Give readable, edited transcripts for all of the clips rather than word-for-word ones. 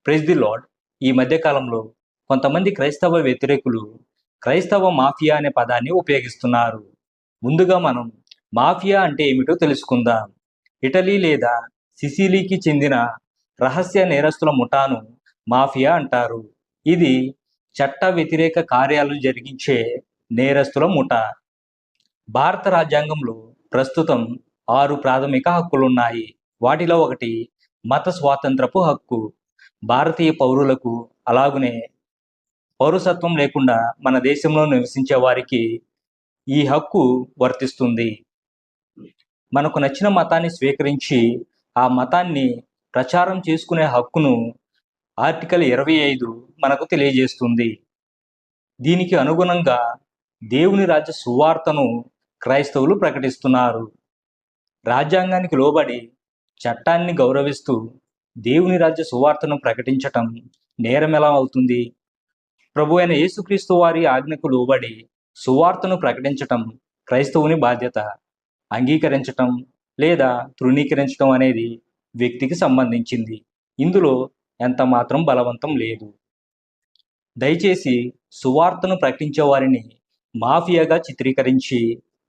Praise the lord. ఈ మధ్యకాలంలో కొంతమంది క్రైస్తవ వ్యతిరేకులు క్రైస్తవ మాఫియా అనే పదాన్ని ఉపయోగిస్తున్నారు. ముందుగా మనం మాఫియా అంటే ఏమిటో తెలుసుకుందాం. ఇటలీ లేదా సిసిలీకి చెందిన రహస్య నేరస్తుల ముఠాను మాఫియా అంటారు. ఇది చట్ట వ్యతిరేక కార్యాలు జరిగించే నేరస్తుల ముఠా. భారత రాజ్యాంగంలో ప్రస్తుతం 6 ప్రాథమిక హక్కులున్నాయి. వాటిలో ఒకటి మత స్వాతంత్రపు హక్కు. భారతీయ పౌరులకు, అలాగనే పౌరసత్వం లేకుండా మన దేశంలో నివసించే వారికి ఈ హక్కు వర్తిస్తుంది. మనకు నచ్చిన మతాన్ని స్వీకరించి ఆ మతాన్ని ప్రచారం చేసుకునే హక్కును ఆర్టికల్ 25 మనకు తెలియజేస్తుంది. దీనికి అనుగుణంగా దేవుని రాజ్య సువార్తను క్రైస్తవులు ప్రకటిస్తున్నారు. రాజ్యాంగానికి లోబడి చట్టాన్ని గౌరవిస్తూ దేవుని రాజ్య సువార్తను ప్రకటించటం నేరం ఎలా అవుతుంది? ప్రభు అయిన యేసుక్రీస్తు వారి ఆజ్ఞకు లోబడి సువార్తను ప్రకటించటం క్రైస్తవుని బాధ్యత. అంగీకరించటం లేదా తృణీకరించటం అనేది వ్యక్తికి సంబంధించింది. ఇందులో ఎంత మాత్రం బలవంతం లేదు. దయచేసి సువార్తను ప్రకటించే వారిని మాఫియాగా చిత్రీకరించి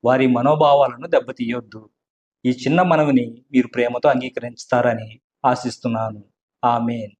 వారి మనోభావాలను దెబ్బతీయొద్దు. ఈ చిన్న మనవిని మీరు ప్రేమతో అంగీకరిస్తారని ఆశిస్తున్నాను. ఆమేన్.